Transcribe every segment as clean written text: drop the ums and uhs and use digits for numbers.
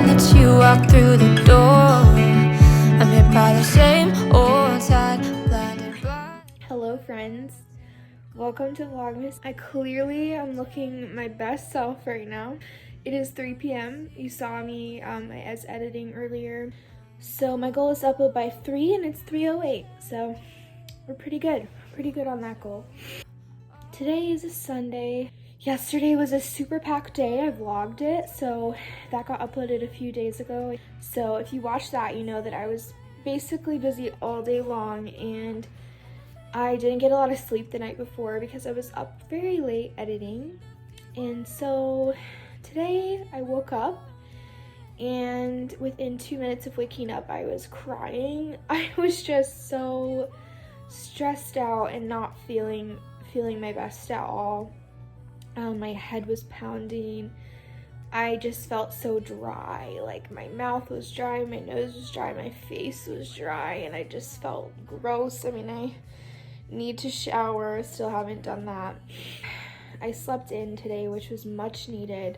time that you walk through the door. I'm hit by the same old tide, blinded by. Hello friends, welcome to Vlogmas. I clearly am looking my best self right now. It is 3 p.m. You saw me as editing earlier. So my goal is to upload by 3 and it's 3:08. So we're pretty good on that goal. Today is a Sunday. Yesterday was a super packed day. I vlogged it, so that got uploaded a few days ago. So if you watched that, you know that I was basically busy all day long and I didn't get a lot of sleep the night before because I was up very late editing. And so today I woke up and within 2 minutes of waking up I was crying. I was just so stressed out and not feeling my best at all. My head was pounding. I just felt so dry. Like my mouth was dry, my nose was dry, my face was dry, and I just felt gross. I mean, I need to shower, still haven't done that. I slept in today, which was much needed.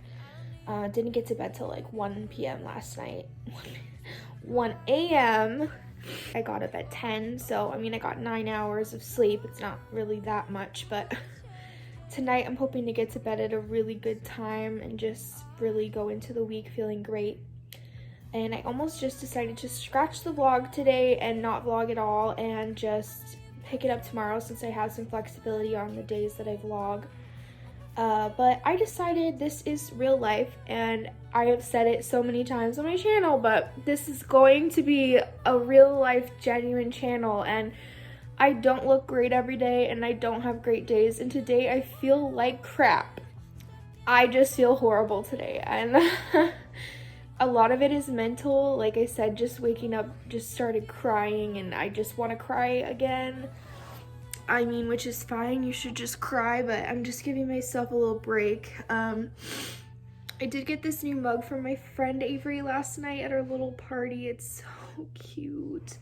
Didn't get to bed till like 1 p.m. last night. 1 a.m. I got up at 10, so I mean I got 9 hours of sleep. It's not really that much, but tonight I'm hoping to get to bed at a really good time and just really go into the week feeling great. And I almost just decided to scratch the vlog today and not vlog at all and just pick it up tomorrow since I have some flexibility on the days that I vlog. But I decided this is real life, and I have said it so many times on my channel, but this is going to be a real life genuine channel, and I don't look great every day and I don't have great days, and today I feel like crap. I just feel horrible today, and a lot of it is mental. Like I said, just waking up just started crying and I just want to cry again. I mean, which is fine, you should just cry, but I'm just giving myself a little break. I did get this new mug from my friend Avery last night at our little party. It's so cute.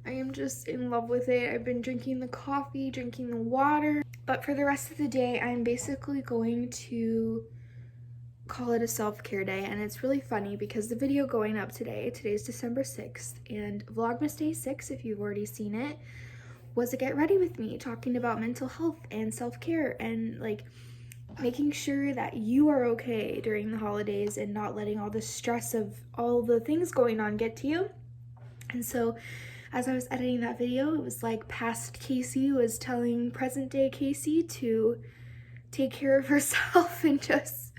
I am just in love with it. I've been drinking the coffee, drinking the water, but for the rest of the day, I'm basically going to call it a self-care day. And it's really funny because the video going up today's December 6th, and Vlogmas Day 6, if you've already seen it, was a get ready with me talking about mental health and self-care and like making sure that you are okay during the holidays and not letting all the stress of all the things going on get to you. And so as I was editing that video, it was like past Kaycee was telling present day Kaycee to take care of herself and just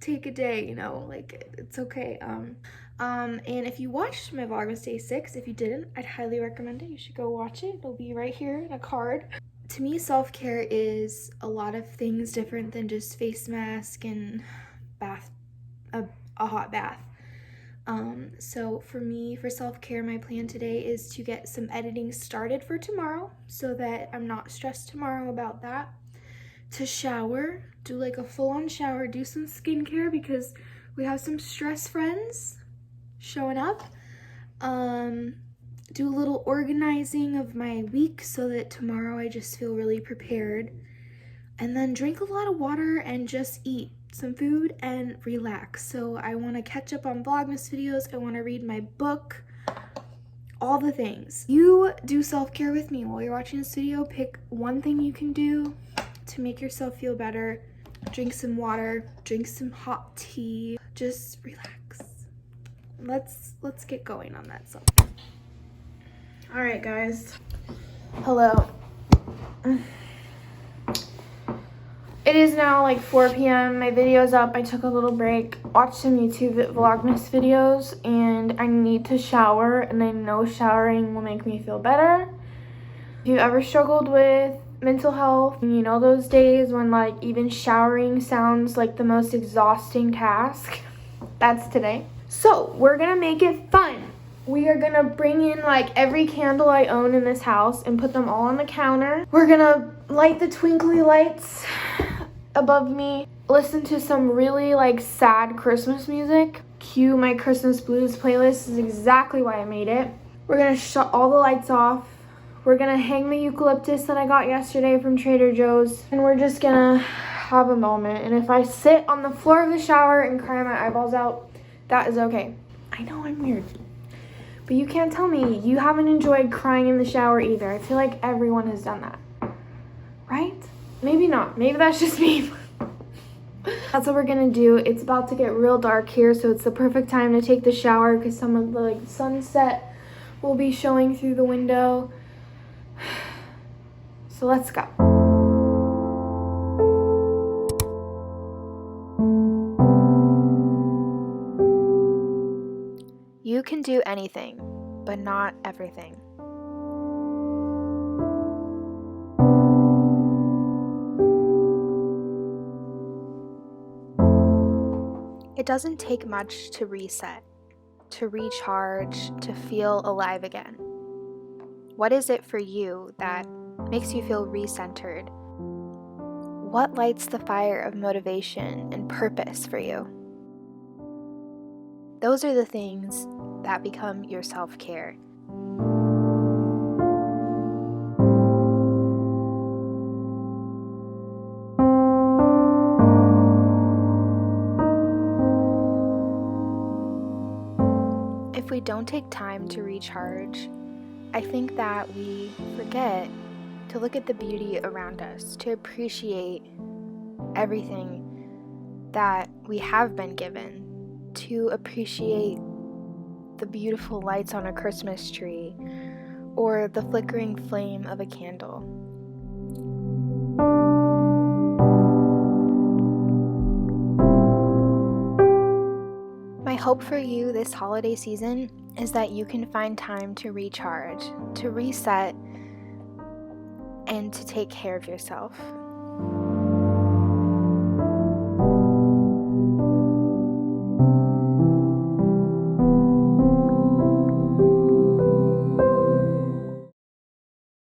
take a day, you know, like it's okay. And if you watched my Vlogmas Day 6, if you didn't, I'd highly recommend it. You should go watch it. It'll be right here in a card. To me, self-care is a lot of things different than just face mask and a hot bath. So for me, for self-care, my plan today is to get some editing started for tomorrow so that I'm not stressed tomorrow about that. To shower, do like a full-on shower, do some skincare because we have some stress friends showing up. Do a little organizing of my week so that tomorrow I just feel really prepared, and then drink a lot of water and just eat some food and relax. So I want to catch up on Vlogmas videos, I want to read my book, all the things. You do self-care with me while you're watching this video. Pick one thing you can do to make yourself feel better. Drink some water, drink some hot tea, just relax. Let's get going on that self. All right, guys. Hello. It is now like 4 p.m. My video's up. I took a little break, watched some YouTube Vlogmas videos, and I need to shower, and I know showering will make me feel better. If you ever struggled with mental health, you know those days when like even showering sounds like the most exhausting task? That's today. So we're gonna make it fun. We are gonna bring in like every candle I own in this house and put them all on the counter. We're gonna light the twinkly lights above me, listen to some really like sad Christmas music. Cue my Christmas blues playlist. This is exactly why I made it. We're gonna shut all the lights off. We're gonna hang the eucalyptus that I got yesterday from Trader Joe's, and we're just gonna have a moment. And if I sit on the floor of the shower and cry my eyeballs out, that is okay. I know I'm weird, but you can't tell me you haven't enjoyed crying in the shower either. I feel like everyone has done that, right? Maybe not. Maybe that's just me. That's what we're gonna do. It's about to get real dark here, so it's the perfect time to take the shower because some of the sunset will be showing through the window. So let's go. You can do anything, but not everything. It doesn't take much to reset, to recharge, to feel alive again. What is it for you that makes you feel recentered? What lights the fire of motivation and purpose for you? Those are the things that become your self-care. If we don't take time to recharge, I think that we forget to look at the beauty around us, to appreciate everything that we have been given, to appreciate the beautiful lights on a Christmas tree or the flickering flame of a candle. My hope for you this holiday season is that you can find time to recharge, to reset, and to take care of yourself.